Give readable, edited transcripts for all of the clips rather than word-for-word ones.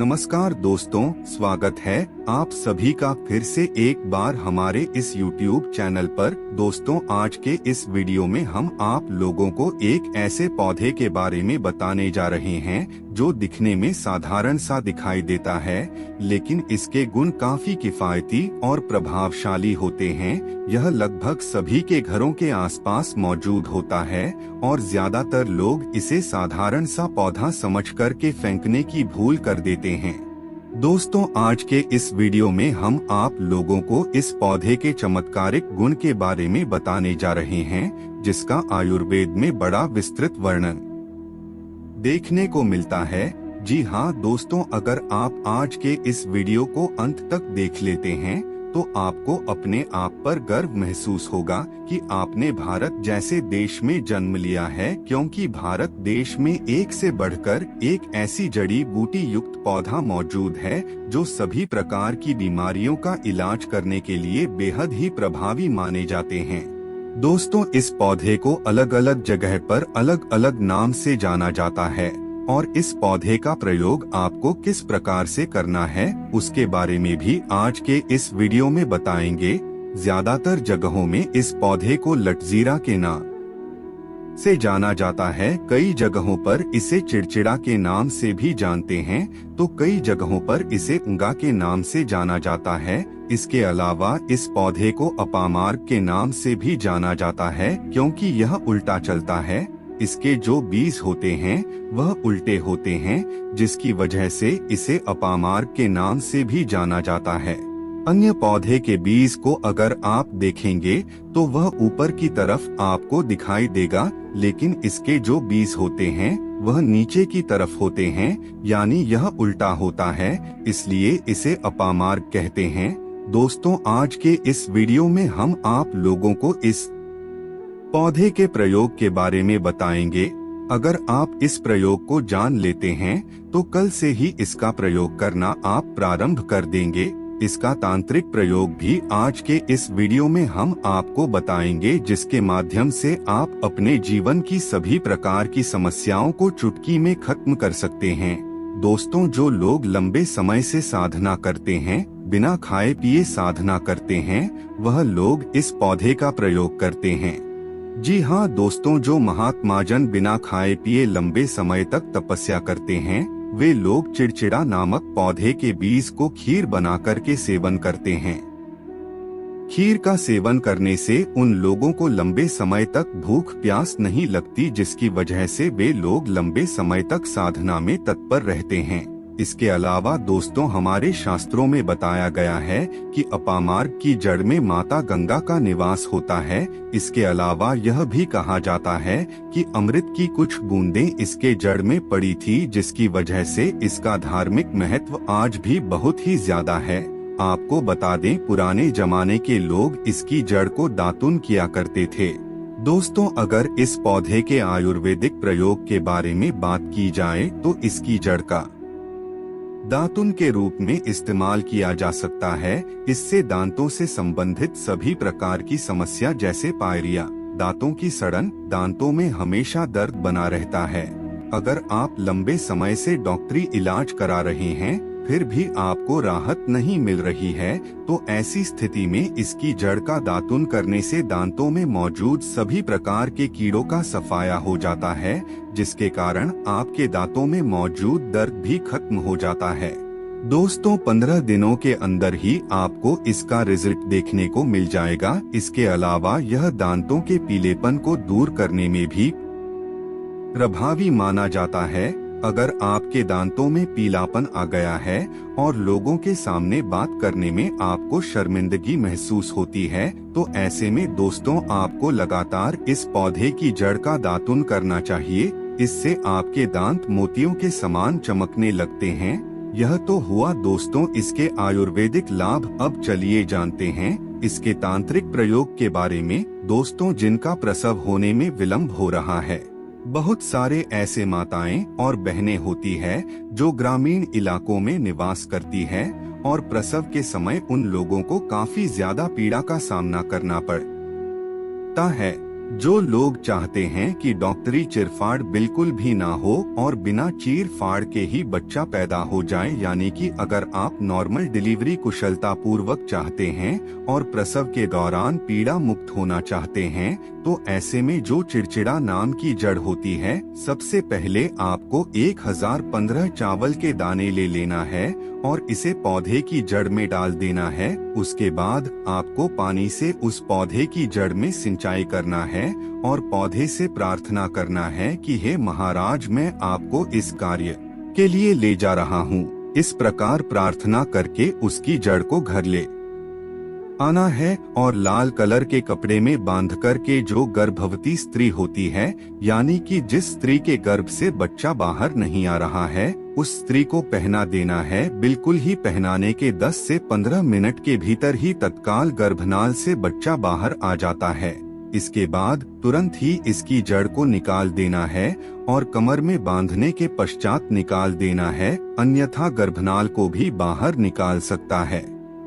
नमस्कार दोस्तों, स्वागत है आप सभी का फिर से एक बार हमारे इस YouTube चैनल पर। दोस्तों, आज के इस वीडियो में हम आप लोगों को एक ऐसे पौधे के बारे में बताने जा रहे हैं जो दिखने में साधारण सा दिखाई देता है, लेकिन इसके गुण काफी किफायती और प्रभावशाली होते हैं। यह लगभग सभी के घरों के आसपास मौजूद होता है और ज्यादातर लोग इसे साधारण सा पौधा समझकर के फेंकने की भूल कर देते हैं। दोस्तों, आज के इस वीडियो में हम आप लोगों को इस पौधे के चमत्कारिक गुण के बारे में बताने जा रहे हैं, जिसका आयुर्वेद में बड़ा विस्तृत वर्णन देखने को मिलता है। जी हाँ दोस्तों, अगर आप आज के इस वीडियो को अंत तक देख लेते हैं तो आपको अपने आप पर गर्व महसूस होगा कि आपने भारत जैसे देश में जन्म लिया है, क्योंकि भारत देश में एक से बढ़कर एक ऐसी जड़ी बूटी युक्त पौधा मौजूद है जो सभी प्रकार की बीमारियों का इलाज करने के लिए बेहद ही प्रभावी माने जाते हैं। दोस्तों, इस पौधे को अलग अलग जगह पर अलग अलग नाम से जाना जाता है और इस पौधे का प्रयोग आपको किस प्रकार से करना है उसके बारे में भी आज के इस वीडियो में बताएंगे। ज्यादातर जगहों में इस पौधे को लटजीरा के नाम से जाना जाता है, कई जगहों पर इसे चिड़चिड़ा के नाम से भी जानते हैं, तो कई जगहों पर इसे उंगा के नाम से जाना जाता है। इसके अलावा इस पौधे को अपामार्ग के नाम से भी जाना जाता है, क्योंकि यह उल्टा चलता है। इसके जो बीज होते हैं वह उल्टे होते हैं, जिसकी वजह से इसे अपामार्ग के नाम से भी जाना जाता है। अन्य पौधे के बीज को अगर आप देखेंगे तो वह ऊपर की तरफ आपको दिखाई देगा, लेकिन इसके जो बीज होते हैं वह नीचे की तरफ होते हैं, यानी यह उल्टा होता है, इसलिए इसे अपामार्ग कहते हैं। दोस्तों, आज के इस वीडियो में हम आप लोगों को इस पौधे के प्रयोग के बारे में बताएंगे। अगर आप इस प्रयोग को जान लेते हैं तो कल से ही इसका प्रयोग करना आप प्रारंभ कर देंगे। इसका तांत्रिक प्रयोग भी आज के इस वीडियो में हम आपको बताएंगे, जिसके माध्यम से आप अपने जीवन की सभी प्रकार की समस्याओं को चुटकी में खत्म कर सकते हैं। दोस्तों, जो लोग लंबे समय से साधना करते हैं, बिना खाए पिए साधना करते हैं, वह लोग इस पौधे का प्रयोग करते हैं। जी हाँ दोस्तों, जो महात्मा जन बिना खाए पिए लंबे समय तक तपस्या करते हैं, वे लोग चिड़चिड़ा नामक पौधे के बीज को खीर बनाकर के सेवन करते हैं। खीर का सेवन करने से उन लोगों को लंबे समय तक भूख प्यास नहीं लगती, जिसकी वजह से वे लोग लंबे समय तक साधना में तत्पर रहते हैं। इसके अलावा दोस्तों, हमारे शास्त्रों में बताया गया है कि अपामार्ग की जड़ में माता गंगा का निवास होता है। इसके अलावा यह भी कहा जाता है कि अमृत की कुछ बूंदें इसके जड़ में पड़ी थी, जिसकी वजह से इसका धार्मिक महत्व आज भी बहुत ही ज्यादा है। आपको बता दें, पुराने जमाने के लोग इसकी जड़ को दातुन किया करते थे। दोस्तों, अगर इस पौधे के आयुर्वेदिक प्रयोग के बारे में बात की जाए तो इसकी जड़ का दातुन के रूप में इस्तेमाल किया जा सकता है। इससे दांतों से संबंधित सभी प्रकार की समस्या जैसे पायरिया, दांतों की सड़न, दांतों में हमेशा दर्द बना रहता है। अगर आप लंबे समय से डॉक्टरी इलाज करा रहे हैं फिर भी आपको राहत नहीं मिल रही है, तो ऐसी स्थिति में इसकी जड़ का दातुन करने से दांतों में मौजूद सभी प्रकार के कीड़ों का सफाया हो जाता है, जिसके कारण आपके दांतों में मौजूद दर्द भी खत्म हो जाता है। दोस्तों, 15 दिनों के अंदर ही आपको इसका रिजल्ट देखने को मिल जाएगा। इसके अलावा यह दांतों के पीलेपन को दूर करने में भी प्रभावी माना जाता है। अगर आपके दांतों में पीलापन आ गया है और लोगों के सामने बात करने में आपको शर्मिंदगी महसूस होती है, तो ऐसे में दोस्तों आपको लगातार इस पौधे की जड़ का दातुन करना चाहिए। इससे आपके दांत मोतियों के समान चमकने लगते हैं। यह तो हुआ दोस्तों इसके आयुर्वेदिक लाभ। अब चलिए जानते हैं इसके तांत्रिक प्रयोग के बारे में। दोस्तों, जिनका प्रसव होने में विलम्ब हो रहा है, बहुत सारे ऐसे माताएं और बहनें होती है जो ग्रामीण इलाकों में निवास करती है और प्रसव के समय उन लोगों को काफी ज्यादा पीड़ा का सामना करना पड़ता है। जो लोग चाहते हैं कि डॉक्टरी चिरफाड़ बिल्कुल भी ना हो और बिना चीर फाड़ के ही बच्चा पैदा हो जाए, यानी कि अगर आप नॉर्मल डिलीवरी कुशलता पूर्वक चाहते हैं और प्रसव के दौरान पीड़ा मुक्त होना चाहते हैं, तो ऐसे में जो चिड़चिड़ा नाम की जड़ होती है, सबसे पहले आपको 1015 चावल के दाने ले लेना है और इसे पौधे की जड़ में डाल देना है। उसके बाद आपको पानी से उस पौधे की जड़ में सिंचाई करना है और पौधे से प्रार्थना करना है कि हे महाराज, मैं आपको इस कार्य के लिए ले जा रहा हूँ। इस प्रकार प्रार्थना करके उसकी जड़ को घर ले आना है और लाल कलर के कपड़े में बांध कर के जो गर्भवती स्त्री होती है, यानी कि जिस स्त्री के गर्भ से बच्चा बाहर नहीं आ रहा है, उस स्त्री को पहना देना है। बिल्कुल ही पहनाने के 10 से 15 मिनट के भीतर ही तत्काल गर्भनाल से बच्चा बाहर आ जाता है। इसके बाद तुरंत ही इसकी जड़ को निकाल देना है और कमर में बांधने के पश्चात निकाल देना है, अन्यथा गर्भनाल को भी बाहर निकाल सकता है।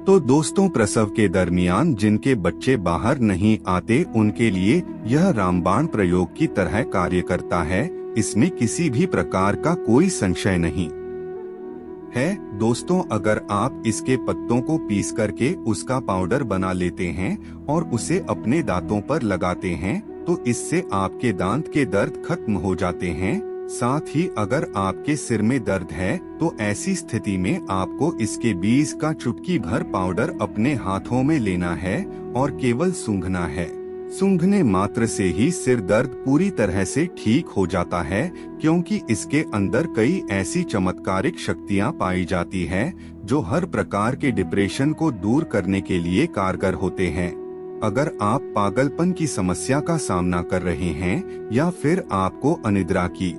तो दोस्तों, प्रसव के दरमियान जिनके बच्चे बाहर नहीं आते, उनके लिए यह रामबाण प्रयोग की तरह कार्य करता है। इसमें किसी भी प्रकार का कोई संशय नहीं है। दोस्तों, अगर आप इसके पत्तों को पीस करके उसका पाउडर बना लेते हैं और उसे अपने दांतों पर लगाते हैं, तो इससे आपके दांत के दर्द खत्म हो जाते हैं। साथ ही अगर आपके सिर में दर्द है, तो ऐसी स्थिति में आपको इसके बीज का चुटकी भर पाउडर अपने हाथों में लेना है और केवल सूंघना है। सूंघने मात्र से ही सिर दर्द पूरी तरह से ठीक हो जाता है, क्योंकि इसके अंदर कई ऐसी चमत्कारिक शक्तियां पाई जाती है जो हर प्रकार के डिप्रेशन को दूर करने के लिए कारगर होते हैं। अगर आप पागलपन की समस्या का सामना कर रहे हैं या फिर आपको अनिद्रा की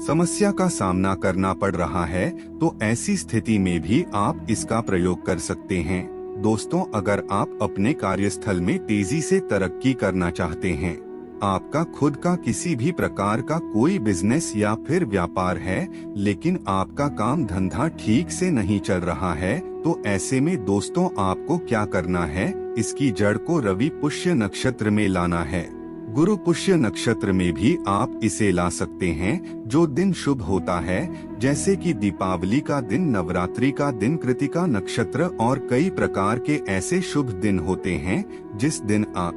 समस्या का सामना करना पड़ रहा है, तो ऐसी स्थिति में भी आप इसका प्रयोग कर सकते हैं। दोस्तों, अगर आप अपने कार्यस्थल में तेजी से तरक्की करना चाहते हैं, आपका खुद का किसी भी प्रकार का कोई बिजनेस या फिर व्यापार है, लेकिन आपका काम धंधा ठीक से नहीं चल रहा है, तो ऐसे में दोस्तों आपको क्या करना है, इसकी जड़ को रवि पुष्य नक्षत्र में लाना है। गुरु पुष्य नक्षत्र में भी आप इसे ला सकते हैं। जो दिन शुभ होता है, जैसे कि दीपावली का दिन, नवरात्रि का दिन, कृतिका नक्षत्र और कई प्रकार के ऐसे शुभ दिन होते हैं, जिस दिन आप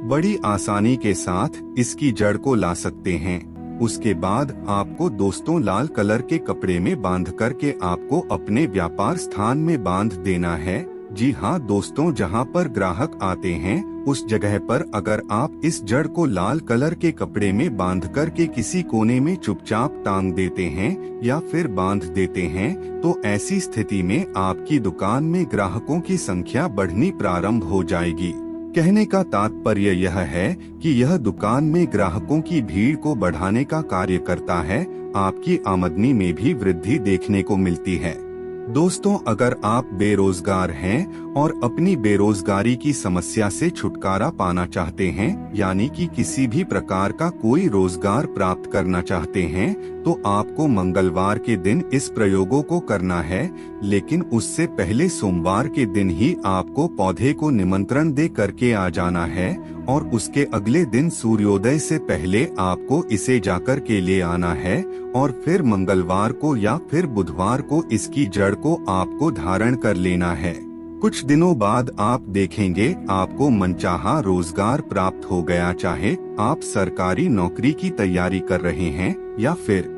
बड़ी आसानी के साथ इसकी जड़ को ला सकते हैं। उसके बाद आपको दोस्तों लाल कलर के कपड़े में बांध करके आपको अपने व्यापार स्थान में बांध देना है। जी हाँ दोस्तों, जहाँ पर ग्राहक आते हैं उस जगह पर अगर आप इस जड़ को लाल कलर के कपड़े में बांध कर के किसी कोने में चुपचाप टांग देते हैं या फिर बांध देते हैं, तो ऐसी स्थिति में आपकी दुकान में ग्राहकों की संख्या बढ़नी प्रारंभ हो जाएगी। कहने का तात्पर्य यह है कि यह दुकान में ग्राहकों की भीड़ को बढ़ाने का कार्य करता है। आपकी आमदनी में भी वृद्धि देखने को मिलती है। दोस्तों, अगर आप बेरोजगार हैं और अपनी बेरोजगारी की समस्या से छुटकारा पाना चाहते हैं, यानी कि किसी भी प्रकार का कोई रोजगार प्राप्त करना चाहते हैं, तो आपको मंगलवार के दिन इस प्रयोगों को करना है। लेकिन उससे पहले सोमवार के दिन ही आपको पौधे को निमंत्रण दे करके आ जाना है और उसके अगले दिन सूर्योदय से पहले आपको इसे जाकर के ले आना है और फिर मंगलवार को या फिर बुधवार को इसकी जड़ को आपको धारण कर लेना है। कुछ दिनों बाद आप देखेंगे आपको मनचाहा रोजगार प्राप्त हो गया। चाहे आप सरकारी नौकरी की तैयारी कर रहे हैं या फिर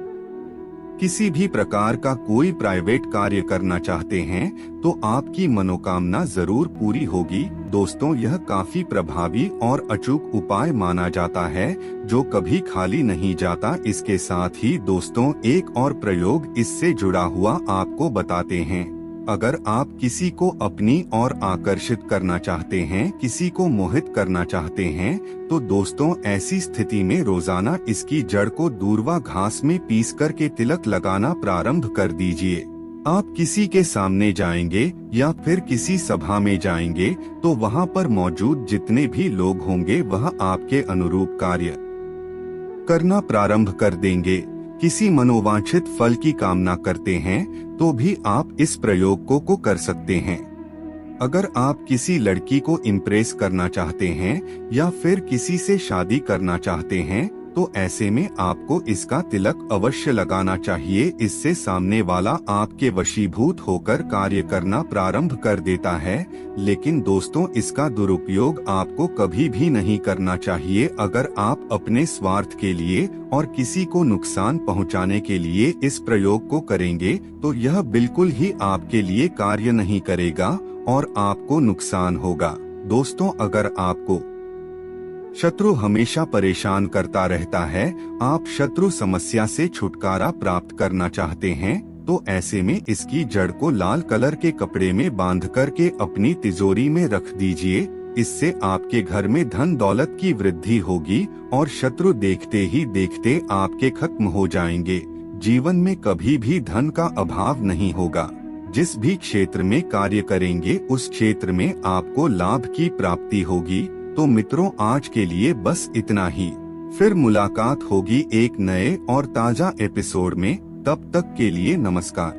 किसी भी प्रकार का कोई प्राइवेट कार्य करना चाहते हैं, तो आपकी मनोकामना जरूर पूरी होगी। दोस्तों, यह काफी प्रभावी और अचूक उपाय माना जाता है जो कभी खाली नहीं जाता। इसके साथ ही दोस्तों एक और प्रयोग इससे जुड़ा हुआ आपको बताते हैं। अगर आप किसी को अपनी ओर आकर्षित करना चाहते हैं, किसी को मोहित करना चाहते हैं, तो दोस्तों ऐसी स्थिति में रोजाना इसकी जड़ को दूर्वा घास में पीस करके तिलक लगाना प्रारंभ कर दीजिए। आप किसी के सामने जाएंगे या फिर किसी सभा में जाएंगे, तो वहां पर मौजूद जितने भी लोग होंगे वह आपके अनुरूप कार्य करना प्रारंभ कर देंगे। किसी मनोवांछित फल की कामना करते हैं तो भी आप इस प्रयोग को कर सकते हैं। अगर आप किसी लड़की को इम्प्रेस करना चाहते हैं या फिर किसी से शादी करना चाहते हैं तो ऐसे में आपको इसका तिलक अवश्य लगाना चाहिए। इससे सामने वाला आपके वशीभूत होकर कार्य करना प्रारंभ कर देता है। लेकिन दोस्तों, इसका दुरुपयोग आपको कभी भी नहीं करना चाहिए। अगर आप अपने स्वार्थ के लिए और किसी को नुकसान पहुंचाने के लिए इस प्रयोग को करेंगे तो यह बिल्कुल ही आपके लिए कार्य नहीं करेगा और आपको नुकसान होगा। दोस्तों, अगर आपको शत्रु हमेशा परेशान करता रहता है, आप शत्रु समस्या से छुटकारा प्राप्त करना चाहते हैं, तो ऐसे में इसकी जड़ को लाल कलर के कपड़े में बांध करके अपनी तिजोरी में रख दीजिए। इससे आपके घर में धन दौलत की वृद्धि होगी और शत्रु देखते ही देखते आपके खत्म हो जाएंगे। जीवन में कभी भी धन का अभाव नहीं होगा। जिस भी क्षेत्र में कार्य करेंगे उस क्षेत्र में आपको लाभ की प्राप्ति होगी। तो मित्रों, आज के लिए बस इतना ही। फिर मुलाकात होगी एक नए और ताजा एपिसोड में। तब तक के लिए नमस्कार।